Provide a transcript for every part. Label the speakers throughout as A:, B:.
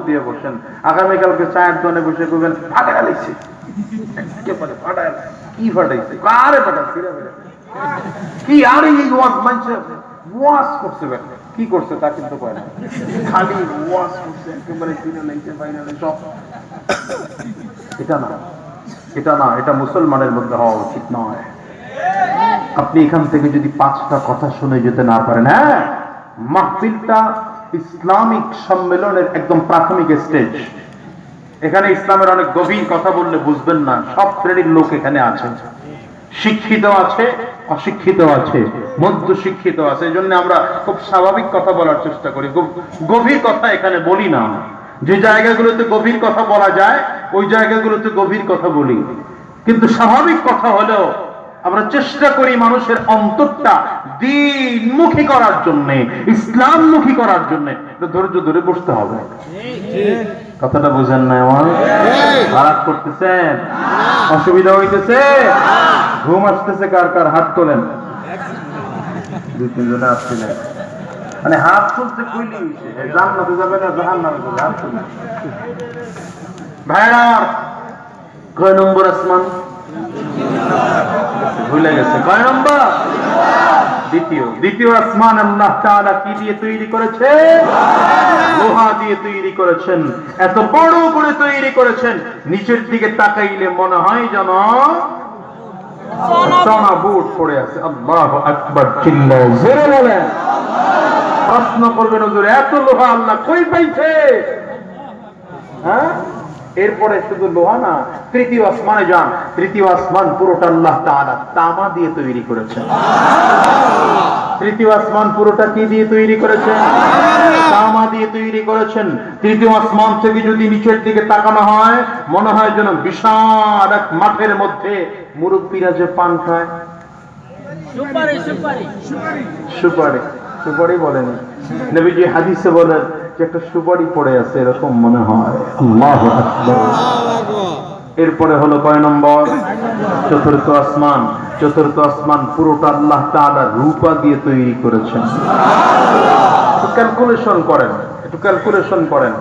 A: দিয়ে বসেন, আগামীকালকে চায়ের দোকানে বসে করবেন ফাটা গেছে, একেবারে ফাটা কি ফাটাইছে, কারে ফাটাইছে কি, আর এই ওয়াজ মানছে ওয়াজ করছে, কি করছে তা কিন্তু কয় না, খালি ওয়াজ করছে একেবারে ফাইনালে সব। এটা না, এটা না, এটা মুসলমানের মধ্যে হওয়া উচিত নয়। আপনি এখান থেকে যদি 5টা কথা শুনে যেতে না পারেন, হ্যাঁ, মাহফিলটা ইসলামিক সম্মেলনের একদম প্রাথমিক স্টেজ। এখানে ইসলামের অনেক গভীর কথা বললে বুঝবেন না। সব শ্রেণীর লোক এখানে আছে, শিক্ষিত আছে, অশিক্ষিত আছে, মধ্য শিক্ষিত আছে। এই জন্য আমরা খুব স্বাভাবিক কথা বলার চেষ্টা করি, গভীর কথা এখানে বলি না। যে জায়গাগুলোতে গভীর কথা বলা যায় ওই জায়গাগুলোতে গভীর কথা বলি, কিন্তু স্বাভাবিক কথা হলেও আমরা চেষ্টা করি মানুষের অন্তরটা দ্বীনমুখী করার জন্য, ইসলামমুখী করার জন্য। ধৈর্য ধরে বসতে হবে। কথাটা বুঝেন না? আমার খারাপ করতেছেন, অসুবিধা হইতেছে, ঘুম আসতেছে, কার কার হাত তোলেন। 2-3 জনে আসছিলেন, মানে হাত তুলছে কইলি জান্নাতে যাবে না জাহান্নামে যাবে, হাত তুলে। ভাইরা, কয় নম্বর আসমান? ভুলে গেছে। কয় নম্বর? দ্বিতীয় আসমান আল্লাহ তাআলা কি দিয়ে তৈরি করেছে? লোহা দিয়ে তৈরি করেছেন। এত বড় করে তৈরি করেছেন, নিচের দিকে তাকাইলে মনে হয় যেন সোনা বুট পড়ে আছে। আল্লাহু আকবার, চিল্লায় জোরে বলেন। প্রশ্ন করবেন, হুজুর এত লোহা আল্লাহ কই পাইছে? হ্যাঁ, এরপরে শুধু লোহা না, তৃতীয় আসমানে যান, তৃতীয় আসমান পুরোটা আল্লাহ তাআলা তামা দিয়ে তৈরি করেছেন। তৃতীয় আসমান পুরোটা কি দিয়ে তৈরি করেছেন? তামা দিয়ে তৈরি করেছেন। তৃতীয় আসমান থেকে যদি নিচের দিকে তাকানো হয়, মনে হয় যেন বিশাল এক মাঠের মধ্যে মুরব্বীরা যে পান খায়, সুপারি বলেন, নবীজি হাদিসে বলেন যে একটা সুপারি পড়ে আছে, এরকম মনে হয়। আল্লাহু আকবার। এরপরে হলো কয় নম্বর? চতুর্থ আসমান। চতুর্থ আসমান পুরোটা আল্লাহ তাআলা রূপা দিয়ে তৈরি করেছেন। একটু ক্যালকুলেশন করেন,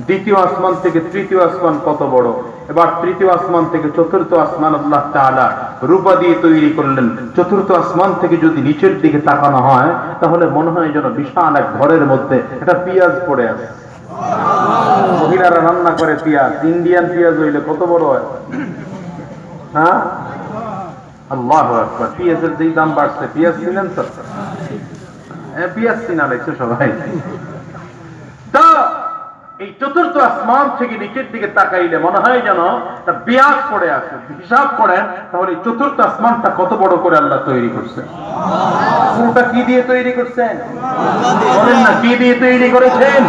A: দ্বিতীয় আসমান থেকে তৃতীয় আসমান কত বড়, এবার তৃতীয় আসমান থেকে চতুর্থ আসমান আল্লাহ তাআলা রূপা দিয়ে তৈরি করলেন। চতুর্থ আসমান থেকে যদি নিচের দিকে তাকানো হয়, তাহলে মনে হয় যেন বিশাল এক ঘরের মধ্যে একটা পেঁয়াজ পড়ে আছে। মহিলারা রান্না করে পেঁয়াজ, ইন্ডিয়ান পেঁয়াজ হইলে কত বড় হয়, হ্যাঁ? আল্লাহু আকবার। পেঁয়াজের যেই দাম বাড়ছে, পেঁয়াজ কিনেন তো, পেঁয়াজ কিনা লাগছে সবাই। তো এই চতুর্থ আসমান থেকে নিচের দিকে তাকাইলে মনে হয় যেন একটা পেঁয়াজ পড়ে আছে। হিসাব করেন তাহলে চতুর্থ আসমানটা কত বড় করে আল্লাহ তৈরি করছেন। পুরোটা কি দিয়ে তৈরি করছেন? বলেন না, কি দিয়ে তৈরি করেছেন?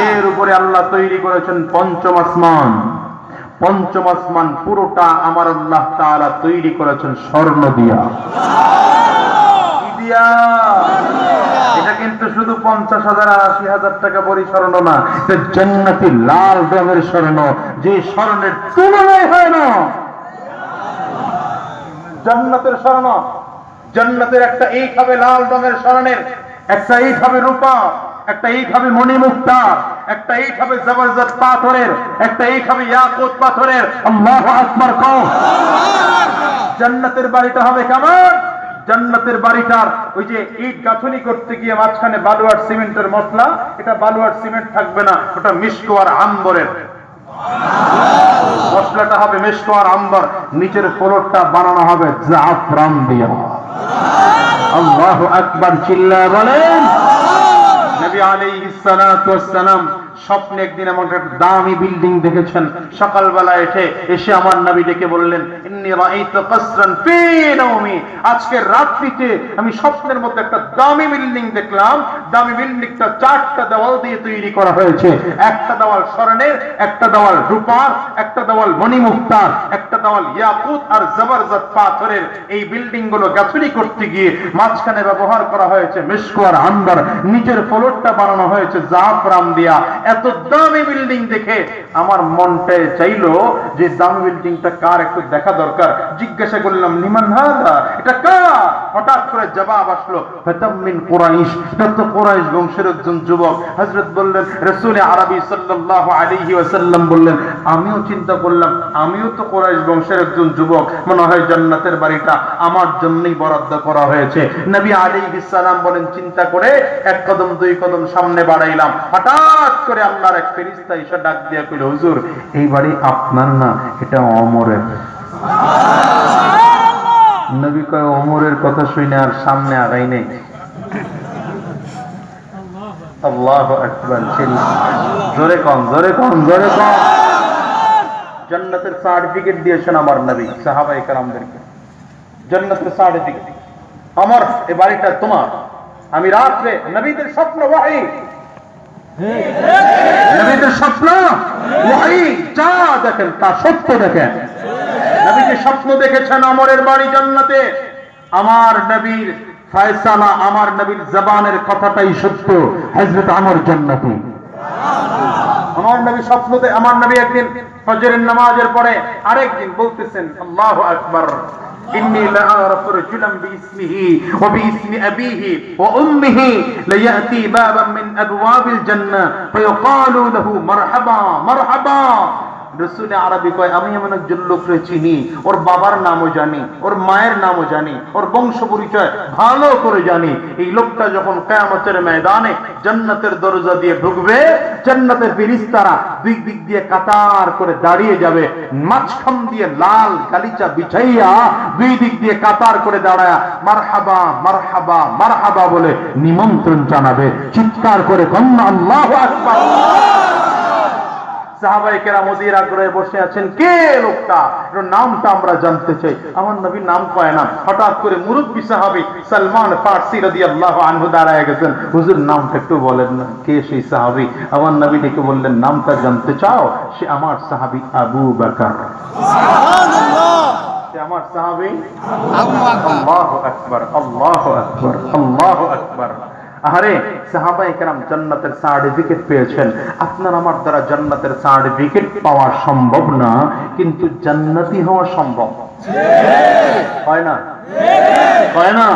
A: এর উপরে আল্লাহ তৈরি করেছেন পঞ্চম আসমান। পঞ্চম আসমান পুরোটা আমার আল্লাহ তাআলা তৈরি করেছেন স্বর্ণ দিয়া। কি দিয়া? এটা কিন্তু শুধু 50,000 আর 80,000 টাকা ভরি স্বর্ণ না, এটা জান্নাতি লাল রঙের স্বর্ণ, যে স্বর্ণের তুলনায় হয় না। জান্নাতের স্বর্ণ, জান্নাতের একটা এইভাবে লাল রঙের স্বর্ণের, একটা এইভাবে রূপা, একটা এইভাবে মণিমুক্তা, একটা এইভাবে জবরদস্ত পাথরের, একটা এইভাবে ইয়াকুত পাথরের। আল্লাহু আকবার কও। জান্নাতের বাড়িটা হবে কেমন? জান্নাতের বাড়িটার ওই যে ইট গাঁথনি করতে গিয়ে মাঝখানে বালু আর সিমেন্টের মশলা, এটা বালু আর সিমেন্ট থাকবে না, ওটা মিশক আর আম্বরের মশলাটা হবে, মিশক আর আম্বর। নিচের ফ্লোরটা বানানো হবে জাফরান দিয়ে। আল্লাহু আকবার, চিল্লায়ে বলেন। নবী আলাইহিস সালাতু ওয়াস সালাম স্বপ্নে একদিন এমন একটা দামি বিল্ডিং দেখেছেন। সকালবেলা এসে আমার নবী ডেকে বললেন, ইন্নী রাআইতু কাসরান ফি নাওমি, আজকে রাত্রিতে আমি স্বপ্নের মধ্যে একটা দামি বিল্ডিং দেখলাম। দামি বিল্ডিংটা 4টা দেওয়াল দিয়ে তৈরি করা হয়েছে। একটা দেওয়াল স্বর্ণের, একটা দেওয়াল রূপার, একটা দেওয়াল মণিমুক্তার, একটা দেওয়াল ইয়াকুত আর জবরদস্ত পাথরের। এই বিল্ডিং গুলো গাঁথনি করতে গিয়ে মাঝখানে ব্যবহার করা হয়েছে মিশক আর আম্বর, নিচের ফ্লোরটা বানানো হয়েছে জাফরান দিয়া। এত দামি বিল্ডিং দেখে আমার মনটা চাইলো যে দামি বিল্ডিংটা কার একটু দেখা দরকার। জিজ্ঞাসা করলাম লিমান হাদা, এটা কার? হঠাৎ করে জবাব আসলো ফাতাম মিন কুরাইশ, এটা তো কুরাইশ বংশের একজন যুবক। হযরত বললেন, রাসূল আরবি সাল্লাল্লাহু আলাইহি ওয়াসাল্লাম বললেন, আমিও চিন্তা করলাম আমিও তো কুরাইশ বংশের একজন যুবক, মনে হয় জান্নাতের বাড়িটা আমার জন্যই বরাদ্দ করা হয়েছে। নবী আলাইহিস সালাম বলেন, চিন্তা করে এক কদম দুই কদম সামনে বাড়াইলাম, হঠাৎ করে আল্লাহর এক ফেরেশতা এসে ডাক দিয়ে কইল, হুজুর এই বাড়ি আপনার না, এটা ওমরের। নবী কয় ওমরের কথা শুনে আর সামনে আগাই নেই। আল্লাহু আকবার, জোরে কম, জোরে কম, জোরে কম। জান্নাতের সার্টিফিকেট দিয়েছেন আমার নবী সাহাবায়ে কেরামদেরকে, জান্নাতের সার্টিফিকেট। আমার এই বাড়িটা তোমার। আমি রাত্রে নবীদের স্বপ্ন ওয়াহী, নবীদের স্বপ্ন ওয়াহী, যা দেখেন তা সত্য দেখেন। নবীজি স্বপ্ন দেখেছেন ওমরের বাড়ি জান্নাতে। আমার নবীর ফয়সালা, আমার নবীর জবানের কথাটাই সত্য, হযরত ওমর জান্নাতি। আমার নবী স্বপ্নতে, আমার নবী একদিন ফজরের নামাজের পরে আরেকদিন বলতেছেন, আল্লাহু আকবার, إني لأعرف رجلا باسمه وباسم أبيه وأمه ليأتي بابا من أبواب الجنة فيقال له مرحبا مرحبا। রাসূল আরবি কয়, আমি এমন একজন লোককে চিনি, ওর বাবার নামও জানি, ওর মায়ের নামও জানি, ওর বংশ পরিচয় ভালো করে জানি। এই লোকটা যখন কিয়ামতের ময়দানে জান্নাতের দরজা দিয়ে ঢুকবে, জান্নাতের ফেরেশতারা দুই দিক দিয়ে কাতার করে দাঁড়িয়ে যাবে, মাঝখান দিয়ে লাল গালিচা বিছাইয়া দুই দিক দিয়ে কাতার করে দাঁড়ায়া মারহাবা মারহাবা মারহাবা বলে নিমন্ত্রণ জানাবে। চিৎকার করে কন্যা আল্লাহু আকবার। সাহাবায়ে কেরাম অধীর আগ্রহে বসে আছেন, কে লোকটা, এর নামটা আমরা জানতে চাই। আমার নবীর নাম কয় না। হঠাৎ করে মুরব্বী সাহাবী সালমান ফারসি রাদিয়াল্লাহু আনহু দাঁড়ায় গেছেন, হুজুর নামটা একটু বলেন না। কে সেই সাহাবী? আমার নবী ডেকে বললেন, নামটা জানতে চাও? সে আমার সাহাবী আবু বকর। সুবহানাল্লাহ, সে আমার সাহাবী আবু বকর। আল্লাহু আকবার, আল্লাহু আকবার, আল্লাহু আকবার। আরে সাহাবায়ে কেরাম জান্নাতের সার্টিফিকেট পেয়েছেন। আপনার আমার দ্বারা জান্নাতের সার্টিফিকেট পাওয়া সম্ভব না, কিন্তু জান্নাতি হওয়া সম্ভব। হয় না? হয় না?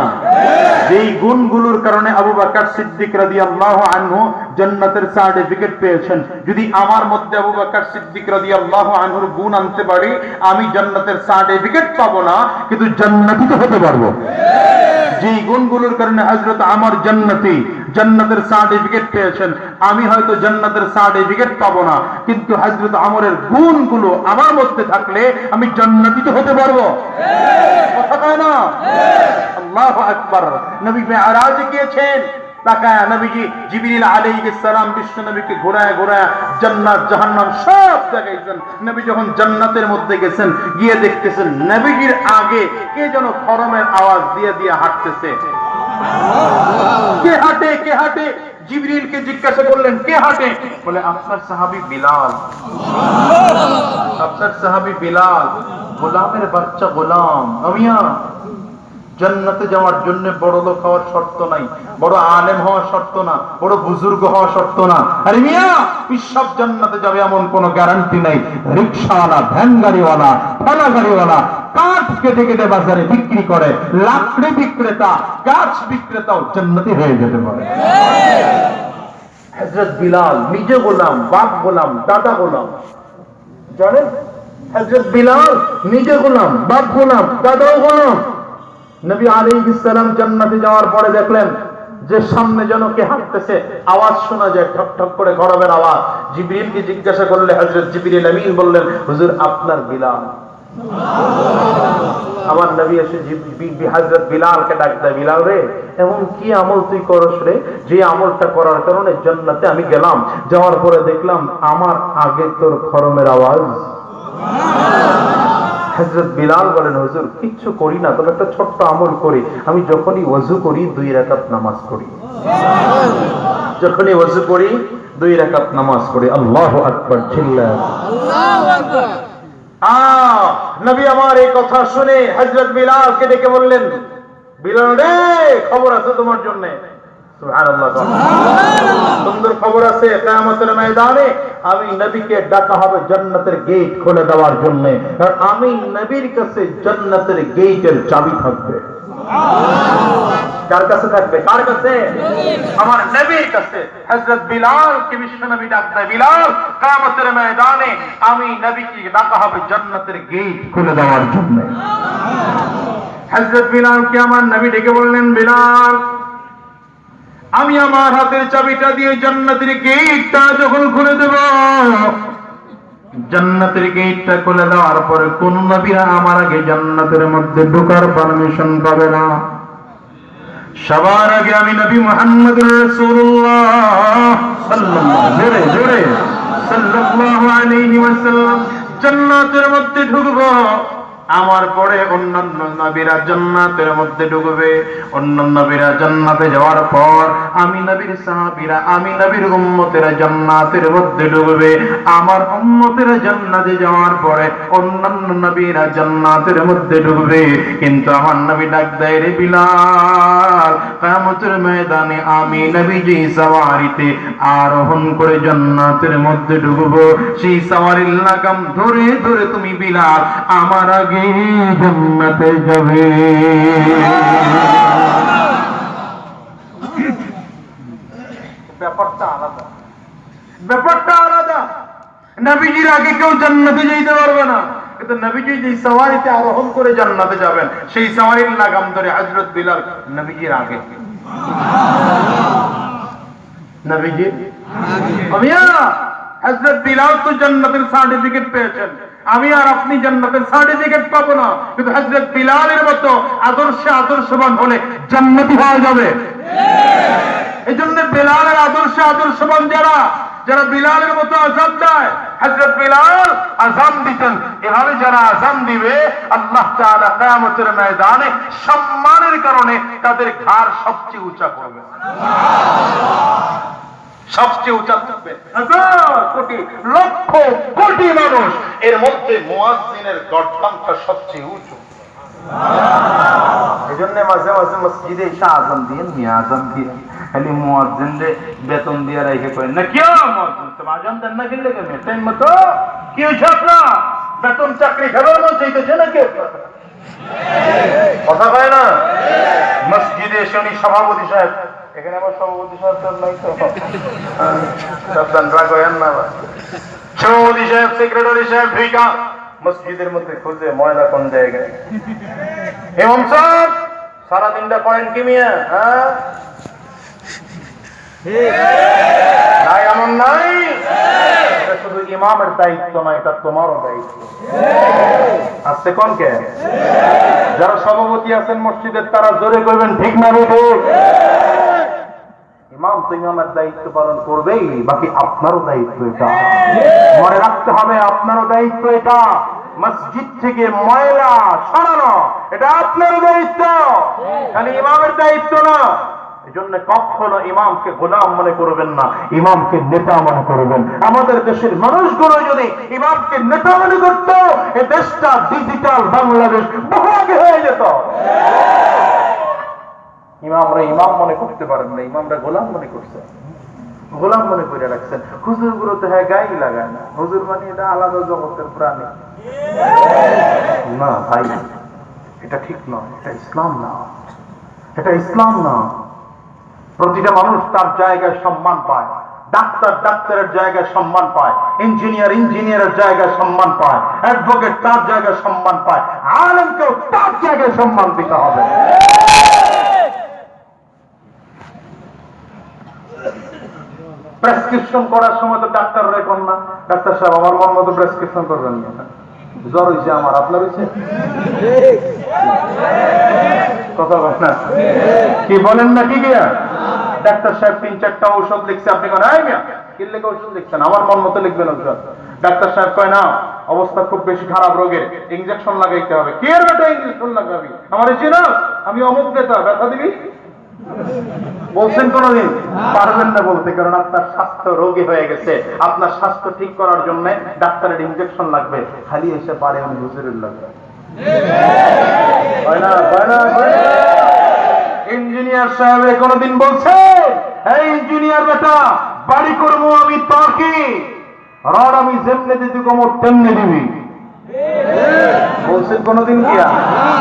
A: যেই গুণগুলোর কারণে আবু বকর সিদ্দিক রাদিয়াল্লাহু আনহু জান্নাতের সার্টিফিকেট পেয়েছেন, যদি আমার মধ্যে আবু বকর সিদ্দিক রাদিয়াল্লাহু আনহুর গুণ আনতে পারি, আমি জান্নাতের সার্টিফিকেট পাবো না, কিন্তু জান্নাতি তো হতে পারবো। যেই গুণগুলোর কারণে হযরত ওমর জান্নাতি, জান্নাতের সার্টিফিকেট পেয়েছেন, আমি হয়তো জান্নাতের সার্টিফিকেট পাবো না, কিন্তু হযরত ওমরের গুণগুলো আমার মধ্যে থাকলে আমি জান্নাতি তো হতে পারবো। কথা কয় না? আল্লাহু আকবার। নবী মেরাজে গিয়েছেন, তাকায়া নবীজি জিবরিল আলাইহিস সালাম বিশ্ব নবীকে ঘোরায় ঘোরায় জান্নাত জাহান্নাম সব দেখাইছেন। নবী যখন জান্নাতের মধ্যে গেছেন, গিয়ে দেখতেছেন নবীজির আগে কে যেন খরমের আওয়াজ দিয়ে দিয়ে হাঁটতেছে। কে হাঁটে, কে হাঁটে? জিবরিলকে জিজ্ঞাসা করলেন, কে হাঁটে? বলে, আপনার সাহাবী বিলাল। আপনার সাহাবী বিলাল, গোলামের বাচ্চা গোলাম। আমিয়া জান্নাতে যাওয়ার জন্য বড় লোক হওয়ার শর্ত নাই, বড় আলেম হওয়ার শর্ত না, বড় বুজুর্গ হওয়ার শর্ত না। আরে মিয়া, সব জান্নাতে যাবে এমন কোনো গ্যারান্টি নাই। রিকশাওয়ালা, ভ্যান গাড়িওয়ালা, ঠেলা গাড়িওয়ালা, কাঠ কেটে কেটে বাজারে বিক্রি করে, লাকড়ি বিক্রেতা, গাছ বিক্রেতাও জান্নাতি হয়ে যেতে পারে। হযরত বিলাল নিজে গোলাম, বাপ গোলাম, দাদা গোলাম। জানেন, হযরত বিলাল নিজে গোলাম, বাপ গোলাম, দাদাও গোলাম। নবী আলাইহিস সালাম জান্নাতে যাওয়ার পরে দেখলেন যে সামনে যেন কে হাঁটতেছে, আওয়াজ শোনা যায়, ঠক ঠক করে খড়মের আওয়াজ। জিবরিলকে জিজ্ঞাসা করলে হযরত জিবরিল আমিন বললেন, হুজুর আপনার বিলাল। আমার নবী এসে হযরত বিলালকে ডাক দেয়, বিলাল রে, এমন কি আমল তুই করস রে, যে আমলটা করার কারণে জান্নাতে আমি গেলাম, যাওয়ার পরে দেখলাম আমার আগে তোর খড়মের আওয়াজ। হযরত বিলাল বলেন, হুজুর কিচ্ছু করি না, তবে একটা ছোট্ট আমল করি। আমি যখনই ওযু করি 2 রাকাত নামাজ পড়ি। যখনই ওযু করি 2 রাকাত নামাজ পড়ি। আল্লাহু আকবার, চিল্লা আল্লাহু আকবার। নবী আমার এই কথা শুনে হযরত বিলালকে ডেকে বললেন, বিলাল রে, খবর আছে তোমার জন্য। সুবহানাল্লাহ। সুন্দর খবর আছে, কিয়ামতের ময়দানে আমি নবীকে ডাকা হবে জান্নাতের গেট খুলে দেওয়ার জন্য, আর আমি নবীর কাছে জান্নাতের গেটের চাবি থাকবে। কার কাছে থাকবে? কার কাছে? আমার নবীর কাছে। হযরত বিলাল কে বিশ্ব নবী ডাক দেয়, বিলাল কিয়ামতের ময়দানে আমি নবীকে ডাকা হবে জান্নাতের গেট খুলে দেওয়ার জন্য। হযরত বিলাল কে আমার নবী ডেকে বললেন, বিলাল আমি আমার হাতের চাবিটা দিয়ে জান্নাতের গেটটা যখন খুলে দেব, জান্নাতের গেটটা খুলে দেওয়ার পরে কোন নবীরা আমার আগে জান্নাতের মধ্যে ঢোকার পারমিশন পাবে না। সবার আগে আমি নবী মুহাম্মদুর রাসূলুল্লাহ সাল্লাল্লাহু আলাইহি ওয়াসাল্লাম জান্নাতের মধ্যে ঢুকবো। আমার পরে অন্যান্য নবীরা জান্নাতের মধ্যে ঢুকবে। অন্যান্য নবীরা জান্নাতে যাওয়ার পর আমি নবীর সাহাবীরা, আমি নবীর উম্মতেরা জান্নাতের মধ্যে ঢুকবে। আমার উম্মতেরা জান্নাতে যাওয়ার পরে অন্যান্য নবীরা জান্নাতের মধ্যে ঢুকবে। কিন্তু আমার নবী ডাক দেয়, রে বিলাল কিয়ামতের ময়দানে আমি নবী যে সওয়ারিতে আরোহণ করে জান্নাতের মধ্যে ঢুকবো, সেই সওয়ারির লাগাম ধরে ধরে তুমি বিলাল আমার আগে জান্নাতে যাবে। ব্যাপারটা আলাদা, ব্যাপারটা আলাদা। নবীজির আগে কেউ জান্নাতে যেতে পারবে না, কিন্তু নবীজি যে সওয়ারিতে আরোহণ করে জান্নাতে যাবেন, সেই সওয়ারির লাগাম ধরে হযরত বিলাল নবীজির আগে। নবীজি আমিয়া হযরত বিলাল তো জান্নাতের সার্টিফিকেট পেয়েছেন, আমি আর আপনি জান্নাতের সার্টিফিকেট পাবো না, কিন্তু হযরত বিলালের মতো আদর্শবান হলে জান্নাতি হয়ে যাবে। এজন্য বিলালের আদর্শবান যারা বিলালের মতো আযান দেয়, হযরত বিলাল আযান দিতেন, এভাবে যারা আযান দিবে আল্লাহ তাআলা কিয়ামতের ময়দানে সম্মানের কারণে তাদের ঘাড় সবচেয়ে উঁচা করবে, সবচেয়ে উঁচা থাকবে। হাজার কোটি লক্ষ কোটি মানুষ, এর মধ্যে মুয়াজ্জিনের গর্দানটা সবচেয়ে উঁচু। এজন্য মাঝে মাঝে মসজিদে এসে আযান দিয়ে নিয়ে আযান দিয়ে খালি মুয়াজ্জিনদের বেতন দিয়ে রেখে করেন না, কেউ মুয়াজ্জিন তো আযান দেন না, গেলে কেন টাইম মতো কি হয়েছে আপনার বেতন চাকরি খাবার মন চাইতেছে না কেউ, কথা কয় না। মসজিদে এসে উনি সভাপতি সাহেব, এখানে আবার সভাপতি সাহেব নাই তো, সাবধান রাগ হয় না, সভাপতি সাহেব সেক্রেটারি সাহেব ঢুকা মসজিদের মধ্যে খুঁজে ময়লা কোন জায়গায়। ইমাম সাহেব সারাদিনটা করেন কি মিয়া? হ্যাঁ নাই, এমন নাই। এটা শুধু ইমামের দায়িত্ব নয়, এটা তোমারও দায়িত্ব। আসছে কোন কে? যারা সভাপতি আছেন মসজিদের, তারা জোরে করবেন ঠিক না বেঠে? ইমাম তো ইমামের দায়িত্ব পালন করবেই, বাকি আপনারও দায়িত্ব এটা। মনে রাখতে হবে আপনারও দায়িত্ব এটা। মসজিদ থেকে ময়লা সরানো এটা আপনারও দায়িত্ব, খালি ইমামের দায়িত্ব না। এজন্য কখনো ইমামকে গোলাম মনে করবেন না, ইমামকে নেতা মনে করবেন। আমাদের দেশের মানুষগুলো যদি ইমামকে নেতা মনে করতো, এই দেশটা ডিজিটাল বাংলাদেশ বহু আগে হয়ে যেত। ইমামরা ইমাম মনে করতে পারেন না, ইমামরা গোলাম মনে করছে, গোলাম মনে করে রাখছেন। হুজুর গুলো তো হ্যাঁ গায়ে লাগায় না, হুজুর মানে এটা আলাদা জগতের প্রাণী না ভাই, এটা ঠিক নয়, এটা ইসলাম না, এটা ইসলাম না। প্রতিটা মানুষ তার জায়গায় সম্মান পায়, ডাক্তার ডাক্তারের জায়গায় সম্মান পায়, ইঞ্জিনিয়ার ইঞ্জিনিয়ারের জায়গায় সম্মান পায়, অ্যাডভোকেট তার জায়গায় সম্মান পায়, আলেমকেও তার জায়গায় সম্মান দিতে হবে। প্রেসক্রিপশন করার সময় তো ডাক্তাররা এখন না, ডাক্তার সাহেব আমার মন মতো প্রেসক্রিপশন করবেন না, জ্বর হয়েছে আমার, আপনার হয়েছে, কথা বলেন না, কি বলেন না? কি গিয়া ডাক্তার সাহেব 3-4টা ঔষধ লিখছে, আপনি কেন কি লেখা ঔষধ লিখছেন? আমার মন মতো লিখবেন ঔষধ। ডাক্তার সাহেব কয় না, অবস্থা খুব বেশি খারাপ, রোগের ইনজেকশন লাগাইতে হবে। কে এর বেটা ইনজেকশন লাগাবি? আমার চিনো আমি অমুক নেতা, ব্যথা দিবি বলছেন কোনদিন? পারবেন না বলতে, কারণ আপনার স্বাস্থ্য রোগী হয়ে গেছে। আপনার স্বাস্থ্য ঠিক করার জন্য ডাক্তারের ইনজেকশন লাগবে, খালি এসে পারে আমি হুজুরের লাগবে। ইঞ্জিনিয়ার সাহেব কোনদিন বলছে এই ইঞ্জিনিয়ার বেটা বাড়ি করবো আমি তোর কি রড আমি যেমনে দিতে কমো তেমনি দিবি বলছেন কোনদিন কি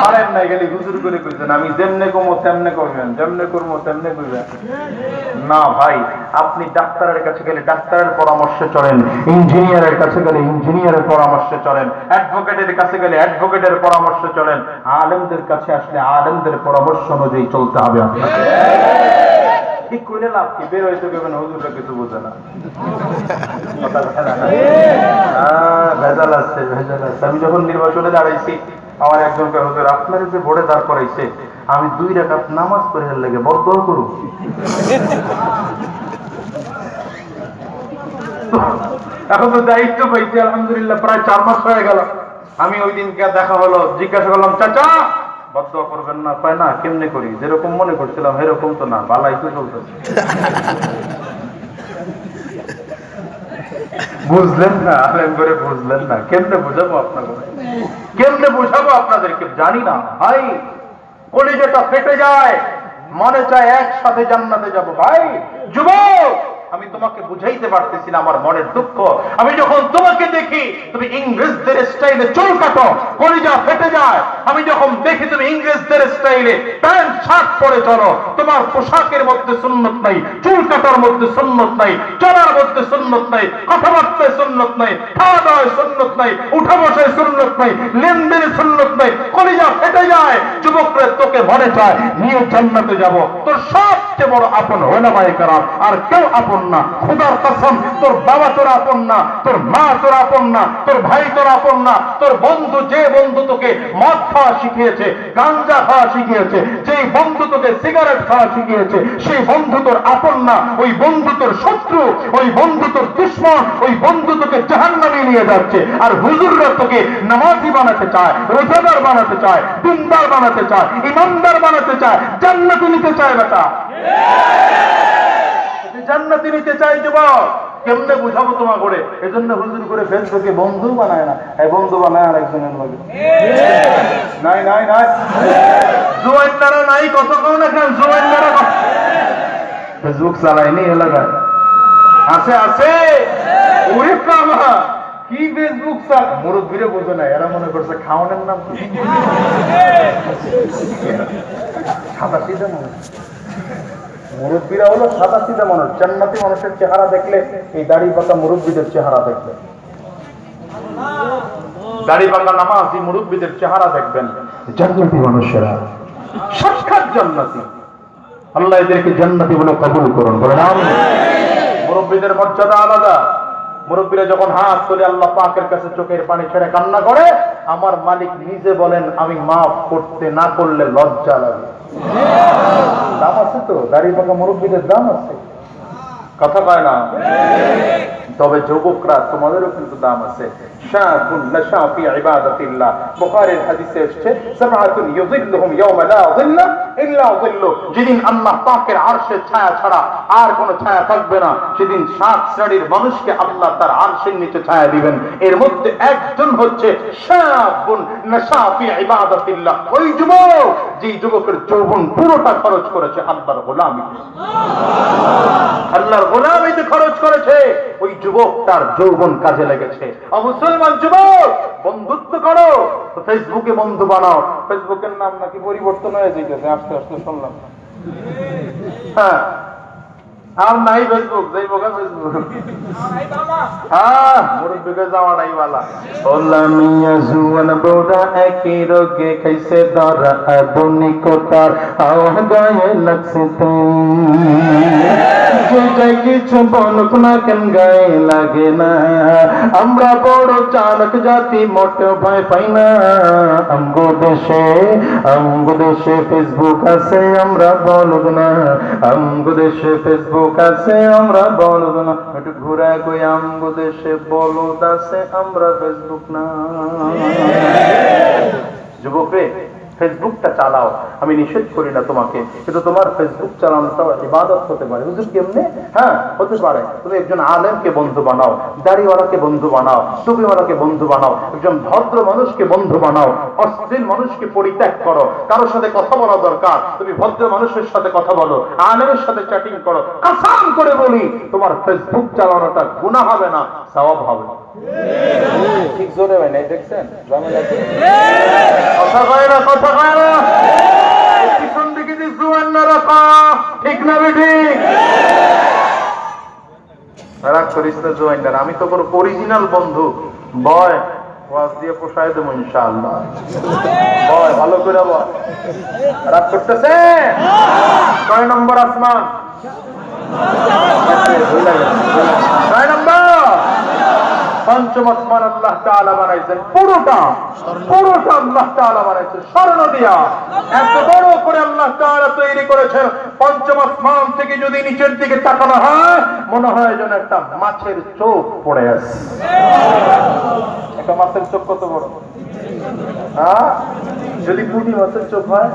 A: পারেন নাই গেলে হুজুর করে কইছেন আমি যেমনে কমো তেমনে করবেন যেমনে করবো তেমনে করবেন না ভাই আপনি ডাক্তারের কাছে গেলে ডাক্তারের পরামর্শে চলেন ইঞ্জিনিয়ারের কাছে গেলে ইঞ্জিনিয়ারের পরামর্শে চলেন অ্যাডভোকেটের কাছে গেলে অ্যাডভোকেটের পরামর্শে চলেন আলেমদের কাছে আসলে আলেমদের পরামর্শ অনুযায়ী চলতে হবে আপনাকে ঠিক কইলে লাভ কি বের হইতে গেবেন হুজুরটা কিছু বোঝে না ভেজাল আছে ভেজাল আছে আমি যখন নির্বাচনে দাঁড়াইছি আমার একজনকে হুজুর আপনার যে ভোটে দাঁড় করাইছে আমি 2 রাকাত নামাজ পড়ে লাগে বদদোয়া করু এখন তো দায়িত্ব পাইছি আলহামদুলিল্লাহ প্রায় 4 মাস হয়ে গেল আমি ওই দিনকে দেখা হলো জিজ্ঞাসা করলাম চাচা বদদোয়া করবেন না পায় না কেমনে করি যেরকম মনে করছিলাম এরকম তো না বালাই তো চলতেছে বুঝলেন না আলেম করে বুঝলেন না কেমনে বুঝাবো আপনাকে কেমনে বুঝাবো আপনাদেরকে জানি না ভাই কলিজাটা ফেটে যায় মনে চায় একসাথে জান্নাতে যাব ভাই যুবক আমি তোমাকে বুঝাইতে পারতেছি না আমার মনের দুঃখ আমি যখন তোমাকে দেখি তুমি ইংরেজদের স্টাইলে চুল কাটো কলিজা ফেটে যায় আমি যখন দেখি তুমি ইংরেজদের স্টাইলে প্যান্ট শার্ট পরে চলো তোমার পোশাকের মধ্যে সুন্নত নাই চুল কাটার মধ্যে সুন্নত নাই চলার মধ্যে সুন্নত নাই কথাবার্তায় সুন্নত নাই খাওয়া দাওয়ায় সুন্নত নাই উঠা বসায় সুন্নত নাই লেনদেনে সুন্নত নাই কলিজা ফেটে যায় যুবকরা তোকে মনে চায় নিয়ে জান্নাতে যাব তোর সবচেয়ে বড় আপন ওলামায়ে কেরাম আর কেউ আপন না খোদার কসম তোর বাবা তোর আপন না তোর মা তোর আপন না তোর ভাই তোর আপন না তোর বন্ধু যে বন্ধু তোকে মদ খাওয়া শিখিয়েছে গাঞ্জা খাওয়া শিখিয়েছে যেই বন্ধু তোকে সিগারেট খাওয়া শিখিয়েছে সেই বন্ধু তোর আপন না ওই বন্ধু তোর শত্রু ওই বন্ধু তোর দুশমন ওই বন্ধু তোকে জাহান্নামে নিয়ে যাচ্ছে আর হুজুররা তোকে নামাজি বানাতে চায় রোজাদার বানাতে চায় দিনদার বানাতে চায় ইমানদার বানাতে চায় জান্নাতে নিতে চায় বেটা জান্নাতে নিতে চাই যুবক কেমনে বুঝাবো তোমার করে এজন্য হুজুর করে ফেসবুকে বন্ধু বানায় না এই বন্ধু বানায় আর একজনের লগে নাই নাই নাই জোয়ান্নারা নাই কত কম না কেন জোয়ান্নারা ফেসবুক চালায়নি এলাকায় আছে আছে ওরে কামা কি ফেসবুক চাল মুরব্বীরে বোঝে না এরা মনে করছে খাওয়ানোর নাম কি সাদা সিধা মনে মুরব্বীরা হলো সাদা সিধা মানুষ জান্নাতি মানুষের চেহারা দেখলে এই দাড়ি পাকা মুরব্বীদের চেহারা দেখবে দাড়ি পাকা নামাজি মুরব্বীদের চেহারা দেখবেন জান্নাতি মানুষেরা সাক্ষাৎ জান্নাতি আল্লাহ এদেরকে জান্নাতি বলে কবুল করুন বলেন আমিন মুরব্বীদের মর্যাদা আলাদা মুরব্বীরা যখন হাত তুলে আল্লাহ পাকের কাছে চোখের পানি ছেড়ে কান্না করে আমার মালিক নিজে বলেন আমি মাফ করতে না করলে লজ্জা লাগে দাম আছে তো দাড়ি পাকা মুরব্বীদের দাম আছে কথা কয় না তবে যুবকরা তোমাদেরও কিন্তু দাম আছে শাকুন নাশা ফি ইবাদাতিল্লাহ বুখারীর হাদিসে এসেছে সাবআতুন ইউযিল্লুহুম ইয়াওমা লা যিল্লা ইল্লা যিল্লু যেদিন আল্লাহ পাকের আরশের ছায়া ছাড়া আর কোনো ছায়া থাকবে না সেদিন 7 শ্রেণীর মানুষকে আল্লাহ তার আরশের নিচে ছায়া দিবেন এর মধ্যে একজন হচ্ছে শাকুন নাশা ফি ইবাদাতিল্লাহ ওই যুবক যে যুবকের যৌবন পুরোটা খরচ করেছে আল্লাহর গোলামিতে আল্লাহর গোলামিতে খরচ করেছে ওই যুবক তার যৌবন কাজে লেগেছে মুসলমান যুবক বন্ধুত্ব করো তো ফেসবুকে বন্ধু বানাও ফেসবুকের নাম নাকি পরিবর্তন হয়ে যাইতেছে আস্তে আস্তে শুনলাম হ্যাঁ আর নাই ফেসবুক যাইব গা ফেসবুক হ্যাঁ মুরব্বিকে যাওয়া নাই वाला ওলা মিয়া জুয়ান বড়া একই রোগে কইছে দরা আধুনিকতার আওয়া গায়ে লাগছে যে কিছু বলুক না কেন গায়ে লাগে না আমরা বড় চালক জাতি মোটে ভয় পাই না আমগো দেশে ফেসবুক আছে আমরা বলুক না আমগো দেশে ফেসবুক আছে আমরা বলুক না একটু ঘুরে কই আমগো দেশে বলদ আছে আমরা ফেসবুক না যুবক রে ফেসবুকটা চালাও, আমি নিষেধ করি না তোমাকে, কিন্তু তোমার ফেসবুক চালানোটাও ইবাদত হতে পারে। হুজুর কেমনে? হ্যাঁ, হতে পারে। তুমি একজন আলেমকে বন্ধু বানাও, দাড়িওয়ালাকে বন্ধু বানাও, টুপিওয়ালাকে বন্ধু বানাও, একজন ভদ্র মানুষকে বন্ধু বানাও, অশ্লীল মানুষকে পরিত্যাগ করো। কারোর সাথে কথা বলা দরকার, তুমি ভদ্র মানুষের সাথে কথা বলো, আলেমের সাথে চ্যাটিং করো। কসম করে বলি, তোমার ফেসবুক চালানোটা গুনাহ হবে না, সওয়াব হবে। ঠিক জোরে হয় নাই, দেখছেন? কথা কয় না, কথা কয় না। পিছন দিকে যে জুয়ান না রাখা, ঠিক না বেঠিক? রাগ করিস না জুয়ানদার, আমি তো কোনো অরিজিনাল বন্ধু। বয় ওয়াজ দিয়ে পোষায় দেবো ইনশাআল্লাহ। বয় ভালো করে বয়। রাগ করতেছে? 6 নম্বর আসমান, 6 নম্বর পঞ্চম আসমান আল্লাহ তাআলা বানাইছেন, পুরোটা আল্লাহ তাআলা বানাইছেন স্বর্ণ দিয়া। এত বড় করে আল্লাহ তাআলা তৈরি করেছেন, পঞ্চম আসমান থেকে যদি নিচের দিকে তাকানো হয় মনে হয় যেন একটা মাছের চোখ পড়ে আছে। একটা মাছের চোখ কত বড়? হ্যাঁ, যদি পুঁটি মাছের চোখ হয়,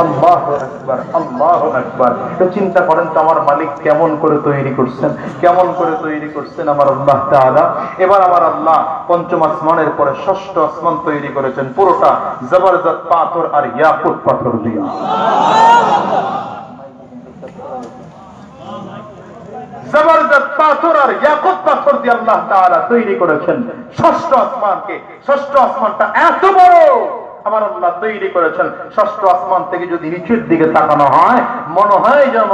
A: আল্লাহু আকবার, আল্লাহু আকবার। তো চিন্তা করেন তো আমার মালিক কেমন করে তৈরি করছেন, কেমন করে তৈরি করছেন আমার আল্লাহ তাআলা। এবার আমার আল্লাহ পঞ্চম আসমানের পরে ষষ্ঠ আসমান তৈরি করেছেন, পুরোটা জবরদস্ত পাথর আর ইয়াকুত পাথর দিয়া। জবরদস্ত পাথর আর ইয়াকুত পাথর দিয়ে আল্লাহ তাআলা তৈরি করেছেন ষষ্ঠ আসমানকে। ষষ্ঠ আসমানটা এত বড় আমার আল্লাহ তৈরি করেছেন, ষষ্ঠ আসমান থেকে যদি নিচের দিকে তাকানো হয় মনে হয় যেন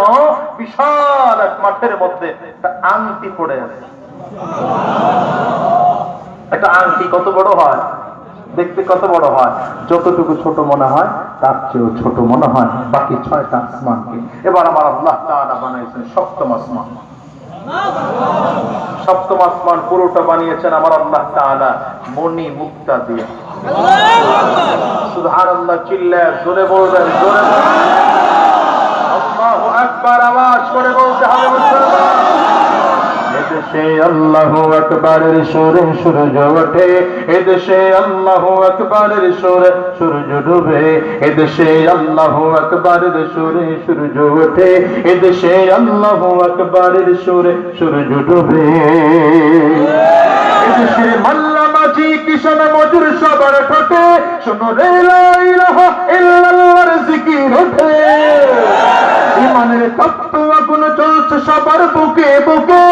A: বিশাল এক মাঠের মধ্যে একটা আংটি পড়ে আছে। একটা আংটি কত বড় হয়? দেখতে কত বড় হয়? যতটুকু ছোট মনে হয় তার চেয়েও ছোট মনে হয় বাকি 6টা আসমানকে। এবার আমার আল্লাহ তাআলা বানাইছেন সপ্তম আসমান। সপ্তম আসমান পুরোটা বানিয়েছেন আমার আল্লাহ তাআলা মণি মুক্তা দিয়ে। সুবহানাল্লাহ, চিল্লায় জোরে বলবেন, জোরে আল্লাহু আকবার, আওয়াজ করে বলতে হবে মুসলমান। এদেশে আল্লাহু আকবারের সুরে সূর্য ওঠে, এদেশে আল্লাহু আকবারের সুরে সূর্য ডুবে, এদেশে আল্লাহু আকবারের সুরে সূর্য ওঠে, এদেশে আল্লাহু আকবারের সুরে সূর্য ডুবে। এদেশে মাল্লা মাঝি কিষান মজুর সবার ঠোঁটে শোনো রে লা ইলাহা ইল্লাল্লাহর জিকির ওঠে। ইমানের তপ্ত আগুন চলছে সবার বুকে বুকে,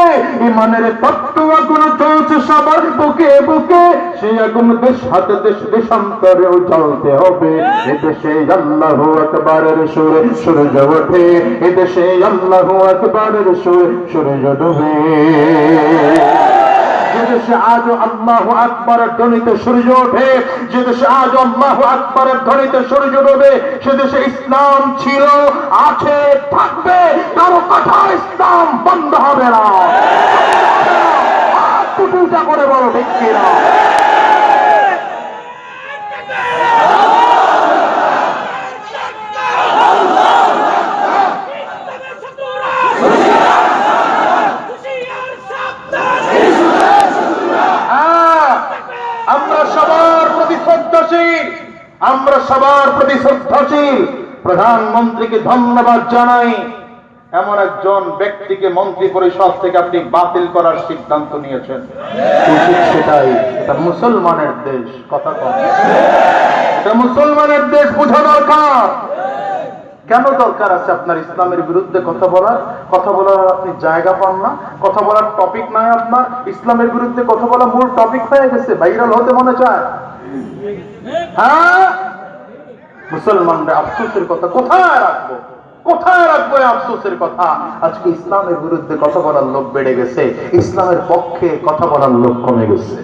A: ইমানের তপ্ত আগুন চলছে সবার বুকে বুকে। সেই আগুন দেশ হাতে দেশ দেশান্তরেও জ্বলতে হবে। এদেশে আল্লাহু আকবারের সুরে সূর্য ওঠে, এদেশে আল্লাহু আকবারের সুরে সূর্য ডুবে। যে দেশে আজ আল্লাহু আকবারের ধ্বনিতে সূর্য ওঠে, যে দেশে আজ আল্লাহু আকবারের ধ্বনিতে সূর্য ডুবে, সে দেশে ইসলাম ছিল, আছে, থাকবে। কারো কথা ইসলাম বন্ধ হবে না। টুটুটা করে বলো ঠিক কিনা? আমরা সবার প্রতি শ্রদ্ধাশীল। প্রধানমন্ত্রীকে ধন্যবাদ জানাই, এমন একজন ব্যক্তিকে মন্ত্রী পরিষদ থেকে আপনি বাতিল করার সিদ্ধান্ত নিয়েছেন। সেটাই, এটা মুসলমানের দেশ। কথা কম, এটা মুসলমানের দেশ, বোঝা দরকার। কেন দরকার আছে আপনার ইসলামের বিরুদ্ধে কথা বলার? কথা বলার আপনি জায়গা পান না, কথা বলার টপিক নাই আপনার। ইসলামের বিরুদ্ধে কথা বলা মূল টপিক হয়ে গেছে, ভাইরাল হতে মনে চায়। হ্যাঁ, মুসলমানরা আফসোসের কথা কোথায় রাখবো, কোথায় রাখবো আফসোসের কথা? আজকে ইসলামের বিরুদ্ধে কথা বলার লোক বেড়ে গেছে, ইসলামের পক্ষে কথা বলার লোক কমে গেছে।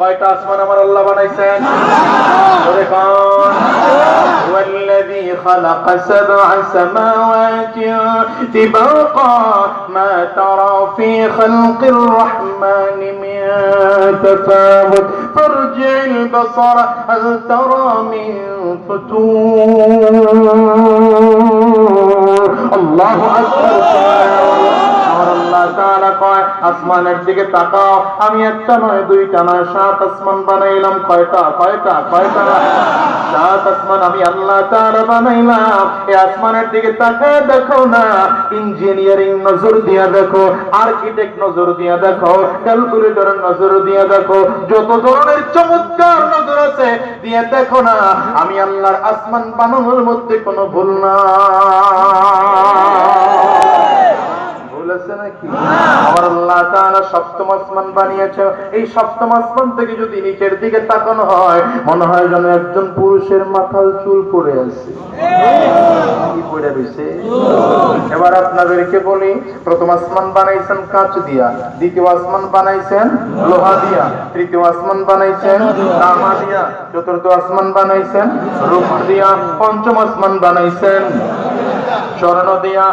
A: কয়টা আসমান আমার আল্লাহ বানাইছেন? জোরে কোন? ওয়াল্লাযী খালাকা সাবআ সামাওয়াতিন তিবাকা মা তারা ফী খালকির রাহমানি মিন তাফাউত ফারজি'ল বাসারা হাল তারা মিন ফুতুর। আল্লাহু আকবার। আমার আল্লাহ তাআলা কয় আসমানের দিকে তাকাও, আমি একটা নয় দুইটা নয় 7 আসমান বানাইলাম। কয়টা? 7 আসমান আমি আল্লাহ তাআলা বানাইলাম। এই আসমানের দিকে তাকায় দেখো না, ইঞ্জিনিয়ারিং নজর দিয়া দেখো, আর্কিটেক্ট নজর দিয়া দেখো, ক্যালকুলেটরের নজর দিয়া দেখো, যত ধরনের চমৎকার নজর আছে দিয়ে দেখো না, আমি আল্লাহর আসমান বানানোর মধ্যে কোনো ভুল না। নাকি আমার আল্লাহ তাআলা সপ্তম আসমান বানিয়েছে। এই সপ্তম আসমান থেকে যদি নিচের দিকে তাকানো হয়, মনে হয় যেন একজন পুরুষের মাথার চুল পড়ে আছে। কি পড়ে রয়েছে? এবার আপনাদেরকে বলি, প্রথম আসমান বানাইছেন কাঁচ দিয়া, দ্বিতীয় আসমান বানাইছেন লোহা দিয়া, তৃতীয় আসমান বানাইছেন তামা দিয়া, চতুর্থ আসমান বানাইছেন রূপা দিয়া, পঞ্চম আসমান বানাইছেন স্বর্ণ দিয়া,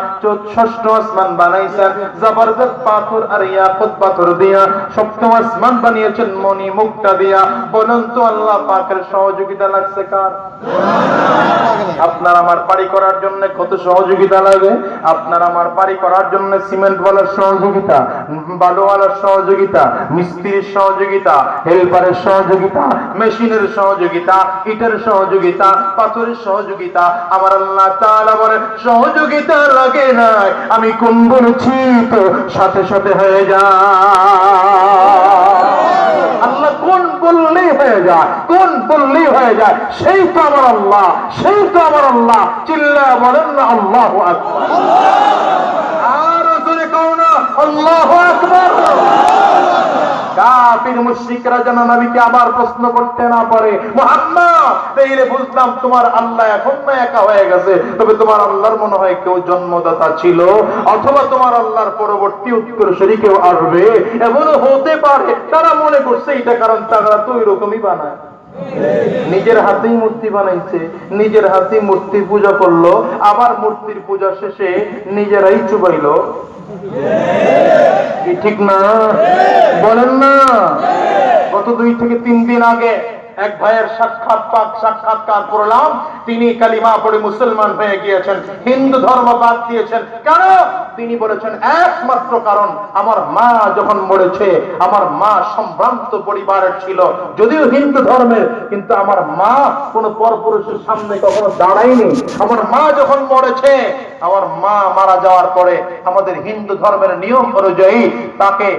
A: ষষ্ঠ আসমান বানাইছেন জবরদস্ত পাথর আর ইয়াকুত পাথর দিয়া, সপ্তম আসমান বানিয়েছেন মণি মুক্তা দিয়া। বলুন তো আল্লাহ পাকের সহযোগিতা লাগছে কার? আপনার আমার বাড়ি করার জন্য কত সহযোগিতা লাগে? আপনার আমার বাড়ি করার জন্য সিমেন্ট ওয়ালার সহযোগিতা, বালুওয়ালার সহযোগিতা, মিস্ত্রির সহযোগিতা, হেল্পারের সহযোগিতা, মেশিনের সহযোগিতা, ইটের সহযোগিতা, পাথরের সহযোগিতা। আমার আল্লাহ তাআলা বলেন সহযোগিতা লাগে না, আমি কোন বলেছি তো সাথে সাথে হয়ে যায়। আল্লাহ কোন বললেই হয়ে যায়, কোন বললেই হয়ে যায়, সেই তো আমার আল্লাহ, সেই তো আমার আল্লাহ। চিল্লা বলেন না আল্লাহু আকবার। আর জোরে কও না আল্লাহু আকবার। কাফির মুশরিকরা যেন নবীকে আবার প্রশ্ন করতে না পারে, মুহাম্মদ তাইলে বুঝলাম তোমার আল্লাহ এখন না একা হয়ে গেছে, তবে তোমার আল্লাহর মনে হয় কেউ জন্মদাতা ছিল, অথবা তোমার আল্লাহর পরবর্তী উত্তরসূরি কেউ আসবে, এমনও হতে পারে। তারা মনে করছে এটা, কারণ তারা তো এরকমই বানায়, নিজের হাতেই মূর্তি বানাইছে, নিজের হাতে মূর্তি পূজা করলো, আবার মূর্তির পূজা শেষে নিজেরাই চুবাইলো। ঠিক না? বলেন না। গত 2 থেকে 3 দিন আগে এক ভাইয়ের সাক্ষাৎকার করলাম, তিনি কালিমা পড়ে মুসলমান হয়ে গিয়েছেন, হিন্দু ধর্ম বাদ দিয়েছেন। কেন? তিনি বলেছেন একমাত্র কারণ, আমার মা যখন মরেছে, আমার মা সম্ভ্রান্ত পরিবারের ছিল, যদিও হিন্দু ধর্মের, কিন্তু আমার মা কোন পরপুরুষের সামনে কখনো দাঁড়ায়নি। আমার মা যখন মরেছে, আমার মা মারা যাওয়ার পরে আমাদের হিন্দু ধর্মের নিয়ম অনুযায়ী তাকে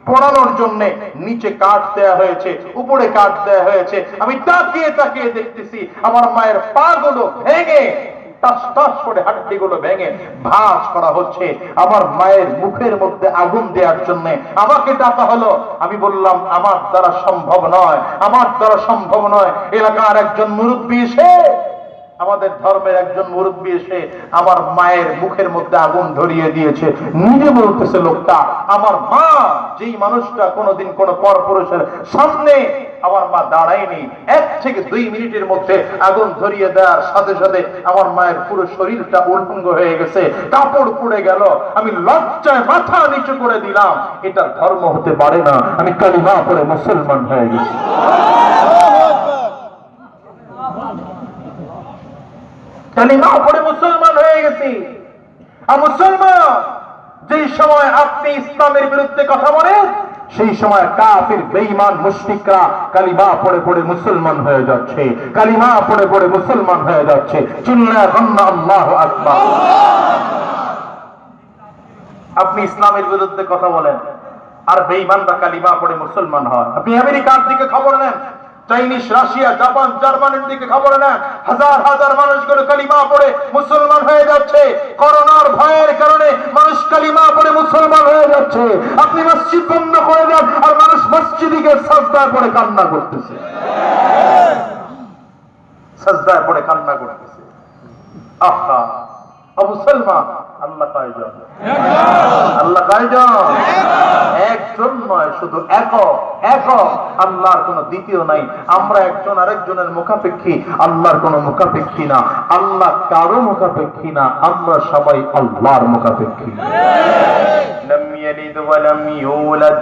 A: পড়ানোর জন্য নিচে কাঠ দেয়া হয়েছে, উপরে কাঠ দেয়া হয়েছে। আমি তাকিয়ে তাকিয়ে দেখতেছি আমার মায়ের পা গুলো ভেঙে, টাস টাস করে হাড্ডি গুলো ভেঙে ভাঁজ করা হচ্ছে। আমার মায়ের মুখের মধ্যে আগুন দেওয়ার জন্য আমাকে ডাকা হলো। আমি বললাম আমার দ্বারা সম্ভব নয়, আমার দ্বারা সম্ভব নয়। এলাকার একজন মুরব্বী এসে, আমাদের ধর্মের একজন মুরব্বী এসে আমার মায়ের মুখের মধ্যে আগুন ধরিয়ে দিয়েছে। নিজে বলতেছে লোকটা, আমার মা, যেই মানুষটা কোনোদিন কোন পরপুরুষের সামনে আমার মা দাঁড়ায়নি, 1 থেকে 2 মিনিটের মধ্যে আগুন ধরিয়ে দেওয়ার সাথে সাথে আমার মায়ের পুরো শরীরটা উলঙ্গ হয়ে গেছে, কাপড় পুড়ে গেল। আমি লজ্জায় মাথা নিচু করে দিলাম, এটা ধর্ম হতে পারে না। আমি কালিমা পড়ে মুসলমান হয়ে গেছি। কালিমা পড়ে মুসলমান হয়ে গেছি। আর মুসলমান যেই সময় আপনি ইসলামের বিরুদ্ধে কথা বলেন, সেই সময় কাফির বেঈমান মুশরিকরা কালিমা পড়ে পড়ে মুসলমান হয়ে যাচ্ছে, কালিমা পড়ে পড়ে মুসলমান হয়ে যাচ্ছে। চিল্লায়া বলুন আল্লাহু আকবার। আপনি ইসলামের বিরুদ্ধে কথা বলেন আর বেঈমানরা কালিমা পড়ে মুসলমান হয়। আপনি আমেরিকার দিকে খবর নেন, চাইনিজ, রাশিয়া, জাপান, জার্মানির দিকে খবর নেন, হাজার হাজার মানুষগুলো কালিমা পড়ে মুসলমান হয়ে যাচ্ছে। করোনার ভয়ের কারণে মানুষ কালিমা পড়ে মুসলমান হয়ে যাচ্ছে। আপনি মসজিদ বন্ধ করে দেন আর মানুষ মসজিদে গিয়ে সাজদায় পড়ে কান্না করতেছে, সাজদায় পড়ে কান্না করতেছে। আহা মুসলমান, আল্লাহ কয়জন? আল্লাহ কয়জন? একজন নয়, শুধু একক, একক। আল্লাহর কোন দ্বিতীয় নাই। আমরা একজন আরেকজনের মুখাপেক্ষী, আল্লাহর কোন মুখাপেক্ষী না। আল্লাহ কারো মুখাপেক্ষী না, আমরা সবাই আল্লাহর মুখাপেক্ষী। লাম ইয়ালিদ ওয়া লাম ইউলাদ,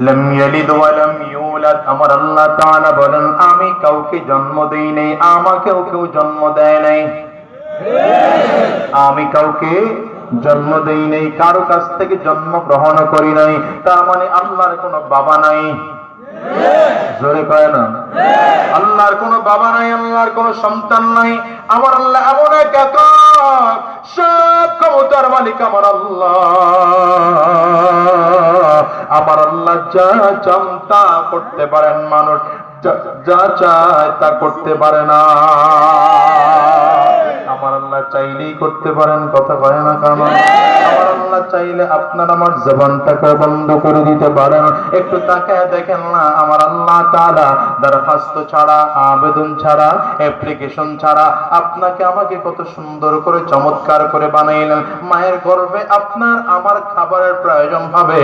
A: লাম ইয়ালিদ ওয়া লাম ইউলাদ। আমার আল্লাহ তাআলা বলেন আমি কাউকে জন্ম দেই নাই, আমাকেও কেউ জন্ম দেয় নাই। আমি কাউকে
B: জন্ম দেই নাই, কারো কাছ থেকে জন্ম গ্রহণ করি নাই, তার মানে আল্লাহর কোনো বাবা নাই। জোরে কয় না। আল্লাহর কোনো বাবা নাই, আল্লাহর কোনো সন্তান নাই। আমার আল্লাহ এমন এক একক, সব ক্ষমতার মালিক আমার আল্লাহ। আমার আল্লাহ যা চান তা করতে পারেন, মানুষ যা চায় তা করতে পারে না। আমার আল্লাহ চাইলেই করতে পারেন, কথা কয় না কেন? আমার আল্লাহ চাইলে আপনার আমার জবানটাকে বন্ধ করে দিতে পারেন। একটু তাকায় দেখেন না, আমার আল্লাহ তাআলা দরখাস্ত ছাড়া, আবেদন ছাড়া, অ্যাপ্লিকেশন ছাড়া আপনাকে আমাকে কত সুন্দর করে চমৎকার করে বানাইলেন। মায়ের গর্ভে আপনার আমার খাবারের প্রয়োজন হবে,